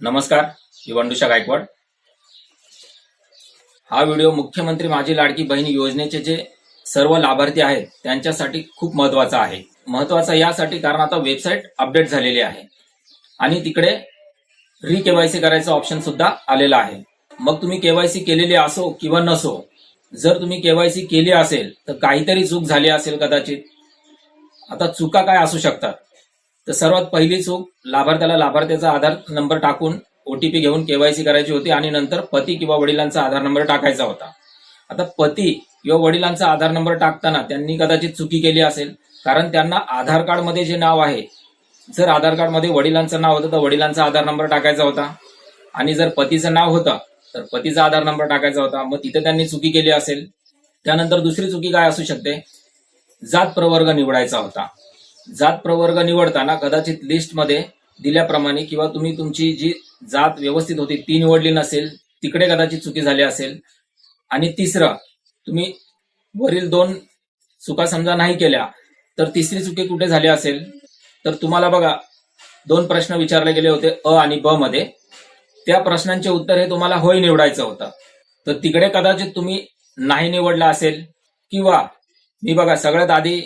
नमस्कार, मी वंडुषा गायकवाड। हा व्हिडिओ मुख्यमंत्री माझी लाडकी बहीण योजनेचे जे सर्व लाभार्थी आहेत त्यांच्यासाठी खूप महत्त्वाचा आहे। महत्त्वाचा यासाठी कारण आता वेबसाईट अपडेट झालेली आहे आणि तिकडे केवायसी करायचं ऑप्शन सुद्धा आलेलं आहे। मग तुम्ही केवायसी केलेली असो किंवा नसो, जर तुम्ही केवायसी केली असेल तर काहीतरी चूक झाली असेल कदाचित। आता चुका काय असू शकतात, तर सर्वात पहिली चूक लाभार्थ्याला लाभार्थ्याचा आधार नंबर टाकून ओटीपी घेऊन केवायसी करायची होती आणि नंतर पती किंवा वडिलांचा आधार नंबर टाकायचा होता। आता पती किंवा वडिलांचा आधार नंबर टाकताना त्यांनी कदाचित चुकी केली असेल, कारण त्यांना आधार कार्ड मध्ये जे नाव आहे, जर आधार कार्ड मध्ये वडिलांचं नाव होतं तर वडिलांचा आधार नंबर टाकायचा होता आणि जर पतीचं नाव होतं तर पतीचा आधार नंबर टाकायचा होता। मग तिथे त्यांनी चुकी केली असेल। त्यानंतर दुसरी चुकी काय असू शकते, जात प्रवर्ग निवडायचा होता। जात प्रवर्ग निवडताना कदाचित लिस्टमध्ये दिल्याप्रमाणे किंवा तुम्ही तुमची जी जात व्यवस्थित होती ती निवडली नसेल, तिकडे कदाचित चुकी झाली असेल। आणि तिसरं, तुम्ही वरील दोन चुका समजा नाही केल्या तर तिसरी चुकी कुठे झाली असेल, तर तुम्हाला बघा दोन प्रश्न विचारले गेले होते अ आणि ब मध्ये। त्या प्रश्नांचे उत्तर हे तुम्हाला होय निवडायचं होतं, तर तिकडे कदाचित तुम्ही नाही निवडला असेल। किंवा मी बघा सगळ्यात आधी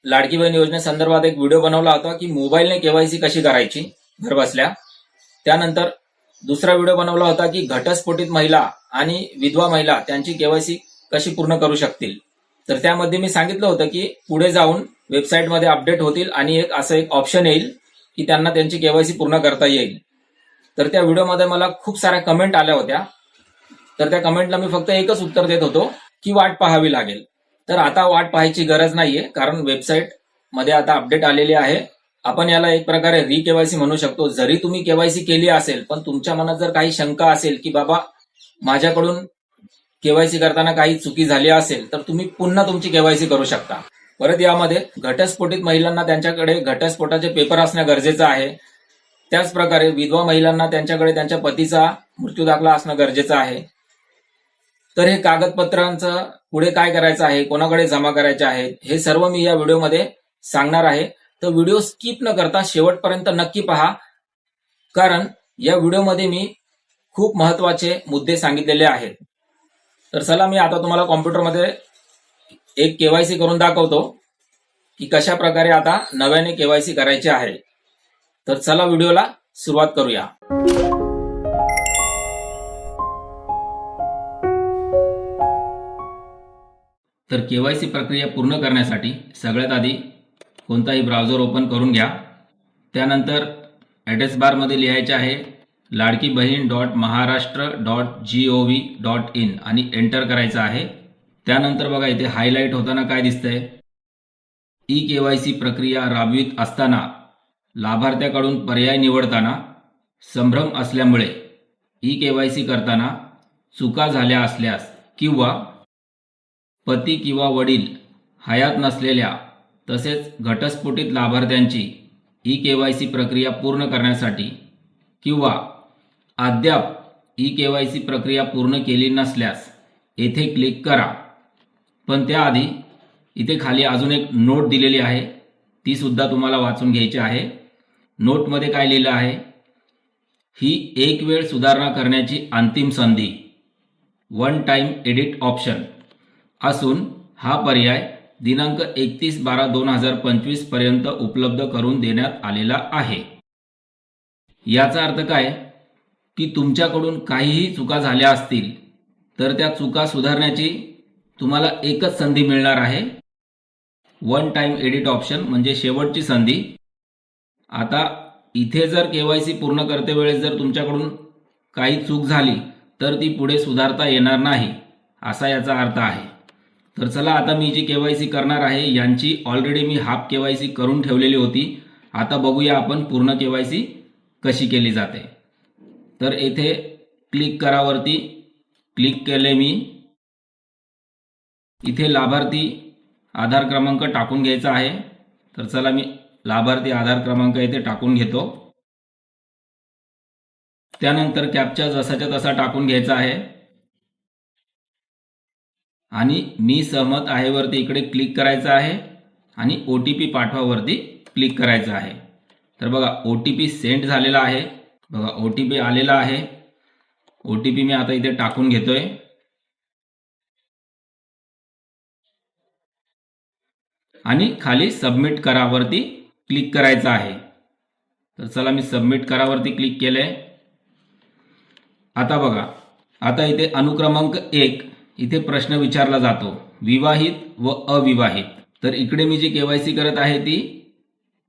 लाडकी बहीण योजनेसंदर्भात एक व्हिडिओ बनवला होता की मोबाईलने केवायसी कशी करायची घर बसल्या। त्यानंतर दुसरा व्हिडिओ बनवला होता की घटस्फोटित महिला आणि विधवा महिला त्यांची केवायसी कशी पूर्ण करू शकतील। तर त्यामध्ये मी सांगितलं होतं की पुढे जाऊन वेबसाईटमध्ये अपडेट होतील आणि असं एक ऑप्शन येईल की त्यांना त्यांची केवायसी पूर्ण करता येईल। तर त्या व्हिडिओमध्ये मला खूप साऱ्या कमेंट आल्या होत्या, तर त्या कमेंटला मी फक्त एकच उत्तर देत होतो की वाट पाहावी लागेल। तर आता वाट पाहायची गरज नाहीये, कारण वेबसाईट मध्ये आता अपडेट आलेली आहे। आपण याला एक प्रकारे केवायसी म्हणू शकतो। जरी तुम्ही केवायसी केली असेल पण तुमच्या मनात जर काही शंका असेल की बाबा माझ्याकडून केवायसी करताना काही चुकी झाली असेल, तर तुम्ही पुन्हा तुमची केवायसी करू शकता। परत यामध्ये घटस्फोटित महिलांना त्यांच्याकडे घटस्फोटाचे पेपर असणं गरजेचं आहे। त्याच प्रकारे विधवा महिलांना त्यांच्याकडे त्यांच्या पतीचा मृत्यू दाखला असणं गरजेचं आहे। तर हे कागदपत्रांचं पुढे काय करायचं आहे, कोणाकडे जमा करायचे आहेत, हे सर्व मी या व्हिडिओमध्ये सांगणार आहे। तर व्हिडिओ स्किप न करता शेवटपर्यंत नक्की पहा, कारण या व्हिडिओमध्ये मी खूप महत्त्वाचे मुद्दे सांगितलेले आहेत। तर चला मी आता तुम्हाला कॉम्प्युटरमध्ये एक केवायसी करून दाखवतो की कशा प्रकारे आता नव्याने केवायसी करायची आहे। तर चला व्हिडिओला सुरुवात करूया। तर केवायसी प्रक्रिया पूर्ण करण्यासाठी सगळ्यात आधी कोणताही ब्राउझर ओपन करून घ्या। त्यानंतर ॲड्रेस बारमध्ये लिहायचे आहे ladkibaheen.maharashtra.gov.in आणि एंटर करायचं आहे। त्यानंतर बघा इथे हायलाइट होताना काय दिसतंय, ई केवायसी प्रक्रिया राबवित असताना लाभार्थ्याकडून पर्याय निवडताना संभ्रम असल्यामुळे ई केवायसी करताना चुका झाल्या असल्यास किंवा पती किंवा वडील हयात नसलेल्या तसेच घटस्फोटित लाभार्थ्यांची ई केवायसी प्रक्रिया पूर्ण करण्यासाठी किंवा अद्याप ई केवायसी प्रक्रिया पूर्ण केली नसल्यास येथे क्लिक करा। पण त्याआधी इथे खाली अजून एक नोट दिलेली आहे, ती सुद्धा तुम्हाला वाचून घ्यायची आहे। नोटमध्ये काय लिहिलं आहे, ही एक वेळ सुधारणा करण्याची अंतिम संधी, वन टाइम एडिट ऑप्शन असून हा पर्याय दिनांक 31/12/2025 पर्यंत उपलब्ध करून देण्यात आलेला आहे। याचा अर्थ काय की तुमच्याकडून काहीही चुका झाल्या असतील तर त्या चुका सुधारण्याची तुम्हाला एकच संधी मिळणार आहे, वन टाइम एडिट ऑप्शन म्हणजे शेवटची संधी। आता इथे जर केवायसी पूर्ण करते वेळेस जर तुमच्याकडून काही चूक झाली तर ती पुढे सुधारता येणार नाही, असा याचा अर्थ आहे। तर चला आता मी जी केवायसी करणार आहे यांची ऑलरेडी मी हाफ केवायसी करून ठेवलेली होती। आता बघूया आपण पूर्ण केवायसी कशी केली जाते। तर येथे क्लिक करावरती क्लिक केले मी। इथे लाभार्थी आधार क्रमांक टाकून घ्यायचा आहे। तर चला मी लाभार्थी आधार क्रमांक इथे टाकून घेतो। त्यानंतर कॅप्चा जसाच्या तसा टाकून घ्यायचा आहे आणि मी सहमत आहे वरती इकडे क्लिक करायचं आहे आणि ओटीपी पाठवावरती क्लिक करायचं आहे। तर बघा ओटीपी सेंड झालेला आहे। बघा OTP आलेला आहे. OTP मी आता इथे टाकून घेतोय. आणि खाली सबमिट करावरती क्लिक करायचं आहे. तर चला मी सबमिट करावरती क्लिक केलंय. आता बघा, आता इथे अनुक्रमांक 1 इथे प्रश्न विचारला जातो, विवाहित व अविवाहित. तर इकडे मी जी KYC करत आहे ती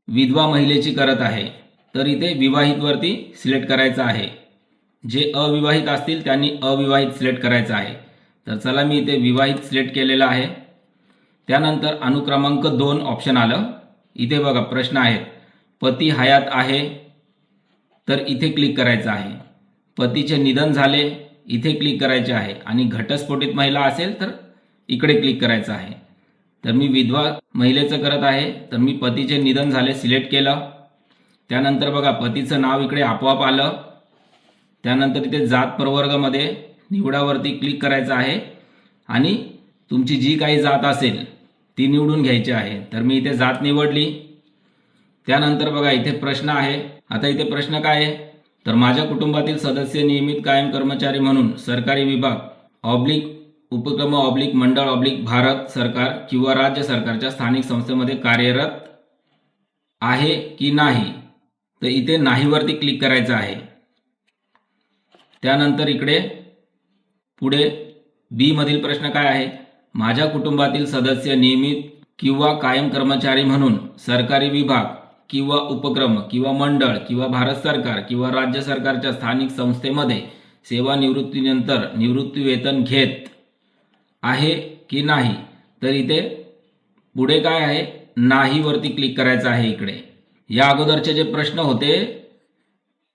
विधवा महिलेची करत आहे. तर इथे विवाहित वरती सिलेक्ट करायचं आहे. जे अविवाहित असतील त्यांनी अविवाहित सिलेक्ट करायचं आहे. तर चला मी इथे विवाहित सिलेक्ट केलेलं आहे. त्यानंतर अनुक्रमांक 2 ऑप्शन आलं. इथे बघा प्रश्न आहेत, पती हयात आहे तर इथे क्लिक करायचं आहे. पतीचे निधन झाले इथे क्लिक करायचे आहे. आणि घटस्फोटित महिला असेल तर इकडे क्लिक करायचं आहे. तर मी विधवा महिलेचं करत आहे, तर मी पतीचे निधन झाले सिलेक्ट केलं. त्यानंतर बघा पतीचं नाव इकडे आपोआप आलं. त्यानंतर इथे जात प्रवर्गामध्ये निवडावरती क्लिक करायचं आहे आणि तुमची जी काही जात असेल ती निवडून घ्यायची आहे. तर मी इथे जात निवडली. त्यानंतर बघा इथे प्रश्न आहे. आता इथे प्रश्न काय आहे, तर माझ्या कुटुंबातील सदस्य नियमित कायम कर्मचारी म्हणून सरकारी विभाग ऑब्लिक उपक्रम ऑब्लिक मंडळ ऑब्लिक भारत सरकार किंवा राज्य सरकारच्या स्थानिक संस्थेमध्ये कार्यरत आहे की नाही. तर इथे नाहीवरती क्लिक करायचं आहे. त्यानंतर इकडे पुढे बी मधील प्रश्न काय आहे, माझ्या कुटुंबातील सदस्य नियमित किंवा कायम कर्मचारी म्हणून सरकारी विभाग किंवा उपक्रम किंवा मंडळ किंवा भारत सरकार किंवा राज्य सरकारच्या स्थानिक संस्थेमध्ये सेवानिवृत्तीनंतर निवृत्ती वेतन घेत आहे की नाही. तर इथे पुढे काय आहे, नाही वरती क्लिक करायचं आहे. इकडे या अगोदरचे जे प्रश्न होते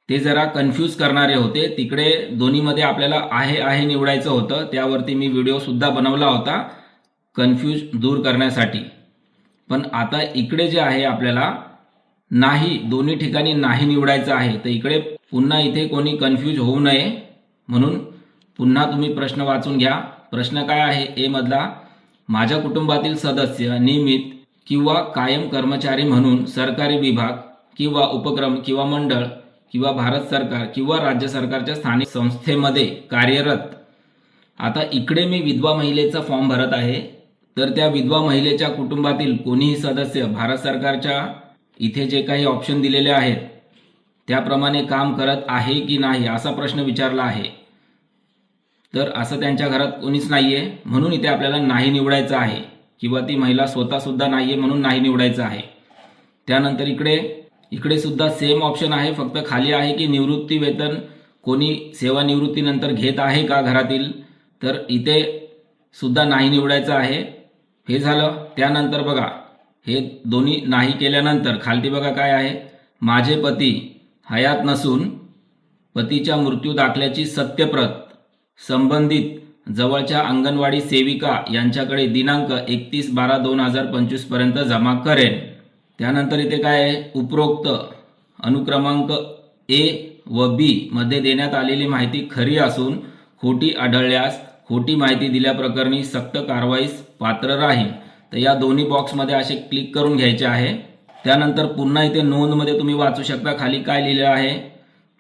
ते जरा कन्फ्यूज करणारे होते. तिकडे दोन्हीमध्ये आपल्याला आहे निवडायचं होतं. त्यावरती मी व्हिडिओ सुद्धा बनवला होता कन्फ्यूज दूर करण्यासाठी. पण आता इकडे जे आहे आपल्याला नाही, दोन्ही ठिकाणी नाही निवडायचं आहे. तर इकडे पुन्हा इथे कोणी कन्फ्यूज होऊ नये म्हणून पुन्हा तुम्ही प्रश्न वाचून घ्या. प्रश्न काय आहे ए मधला, माझ्या कुटुंबातील सदस्य नियमित किंवा कायम कर्मचारी म्हणून सरकारी विभाग किंवा उपक्रम किंवा मंडळ किंवा भारत सरकार किंवा राज्य सरकारच्या स्थानिक संस्थेमध्ये कार्यरत. आता इकडे मी विधवा महिलेचा फॉर्म भरत आहे. तर त्या विधवा महिलेच्या कुटुंबातील कोणीही सदस्य भारत सरकारच्या इथे जे काही ऑप्शन दिलेले आहेत त्याप्रमाणे काम करत आहे की नाही असा प्रश्न विचारला आहे. तर असं त्यांच्या घरात कोणीच नाहीये म्हणून इथे आपल्याला नाही निवडायचं आहे, किंवा ती महिला स्वतः सुद्धा नाहीये म्हणून नाही निवडायचं आहे. त्यानंतर इकडे सुद्धा सेम ऑप्शन आहे, फक्त खाली आहे की निवृत्ती वेतन कोणी सेवानिवृत्तीनंतर घेत आहे का घरातील. तर इथे सुद्धा नाही निवडायचं आहे. हे झालं. त्यानंतर बघा हे दोन्ही नाही केल्यानंतर खालती बघा काय आहे, माझे पती हयात नसून पतीच्या मृत्यू दाखल्याची सत्यप्रत संबंधित जवळच्या अंगणवाडी सेविका यांच्याकडे दिनांक 31/12/2025 पर्यंत जमा करेन. त्यानंतर इथे काय आहे, उपरोक्त अनुक्रमांक ए व बी मध्ये देण्यात आलेली माहिती खरी असून खोटी आढळल्यास खोटी माहिती दिल्याप्रकरणी सक्त कारवाईस पात्र राहील. तर या दोन्ही बॉक्समध्ये असे क्लिक करून घ्यायचे आहे. त्यानंतर पुन्हा इथे नोंदमध्ये तुम्ही वाचू शकता खाली काय लिहिलं आहे,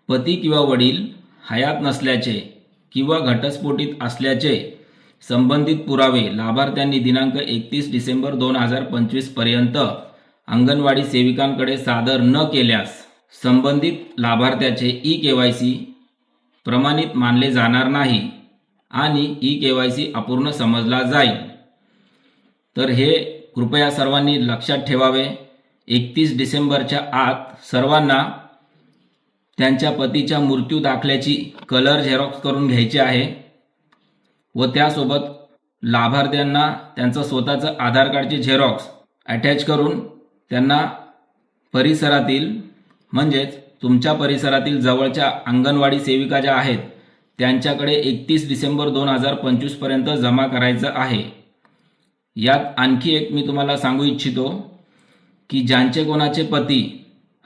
पती किंवा वडील हयात नसल्याचे किंवा घटस्फोटित असल्याचे संबंधित पुरावे लाभार्थ्यांनी दिनांक 31 डिसेंबर 2025 पर्यंत अंगणवाडी सेविकांकडे सादर न केल्यास संबंधित लाभार्थ्याचे EKYC प्रमाणित मानले जाणार नाही आणि EKYC अपूर्ण समजला जाईल. तर हे कृपया सर्वांनी लक्षात ठेवावे. 31 डिसेंबरच्या आत सर्वांना त्यांच्या पतीच्या मृत्यू दाखल्याची कलर झेरॉक्स करून घ्यायची आहे व त्यासोबत लाभार्थ्यांना त्यांचं स्वतःचं आधार कार्डची झेरॉक्स अटॅच करून त्यांना परिसरातील म्हणजेच तुमच्या परिसरातील जवळच्या अंगणवाडी सेविका ज्या आहेत त्यांच्याकडे 31 डिसेंबर 2025 पर्यंत जमा करायचं आहे. यात आणखी एक मी तुम्हाला सांगू इच्छितो की ज्यांचे कोणाचे पती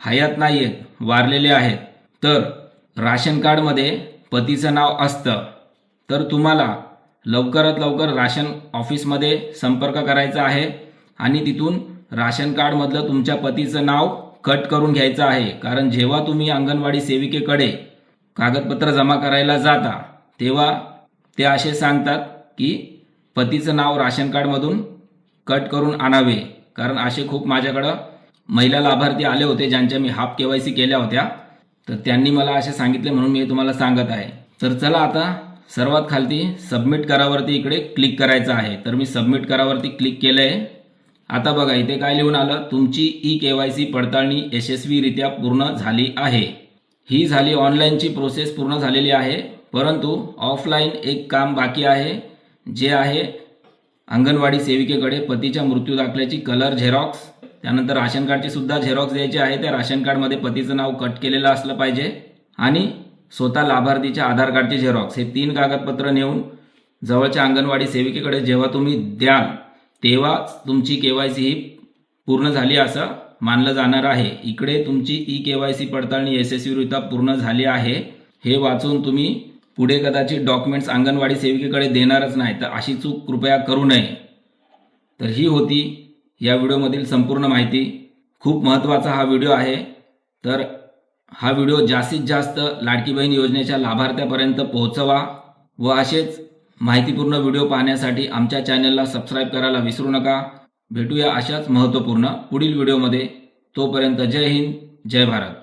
हयात नाहीयेत, वारलेले आहेत, तर राशन कार्डमध्ये पतीचं नाव असतं तर तुम्हाला लवकरात लवकर राशन ऑफिसमध्ये संपर्क करायचा आहे आणि तिथून राशन कार्डमधलं तुमच्या पतीचं नाव कट करून घ्यायचा आहे, कारण जेव्हा तुम्ही अंगणवाडी सेविकेकडे कागदपत्र जमा करायला जाता तेव्हा ते असे सांगतात की पतीचं नाव राशन कार्डमधून कट करून आणावे, कारण असे खूप माझ्याकडं महिला लाभार्थी आले होते ज्यांच्या मी हाफ KYC केल्या होत्या, तर त्यांनी मला असे सांगितले म्हणून मी तुम्हाला सांगत आहे. तर चला आता सर्वात खालती सबमिट करावरती इकडे क्लिक करायचं आहे. तर मी सबमिट करावरती क्लिक केलंय. आता बघा इथे काय लिहून आलं, तुमची KYC पडताळणी यशस्वीरित्या पूर्ण झाली आहे. ही झाली ऑनलाईनची प्रोसेस पूर्ण झालेली आहे, परंतु ऑफलाईन एक काम बाकी आहे, जे आहे अंगणवाडी सेविकेकडे पतीच्या मृत्यू दाखल्याची कलर झेरॉक्स, त्यानंतर राशन कार्डची सुद्धा झेरॉक्स द्यायची आहे. त्या राशन कार्डमध्ये पतीचं नाव कट केलेलं असलं पाहिजे आणि स्वतः लाभार्थीच्या आधार कार्डची झेरॉक्स, हे 3 कागदपत्र नेऊन जवळच्या अंगणवाडी सेविकेकडे जेव्हा तुम्ही द्याल तेव्हा तुमची KYC ही पूर्ण झाली असं मानलं जाणार आहे. इकडे तुमची KYC पडताळणी यशस्वीरित्या पूर्ण झाली आहे हे वाचून तुम्ही पुढे कदाचित डॉक्युमेंट्स अंगणवाडी सेविकेकडे देणारच नाही, तर अशी चूक कृपया करू नये. तर ही होती या व्हिडिओमधील संपूर्ण माहिती. खूप महत्त्वाचा हा व्हिडिओ आहे, तर हा व्हिडिओ जास्तीत जास्त लाडकी बहीण योजनेच्या लाभार्थ्यापर्यंत पोहोचवा व असेच माहितीपूर्ण व्हिडिओ पाहण्यासाठी आमच्या चॅनलला सबस्क्राईब करायला विसरू नका. भेटूया अशाच महत्त्वपूर्ण पुढील व्हिडिओमध्ये. तोपर्यंत जय हिंद, जय भारत.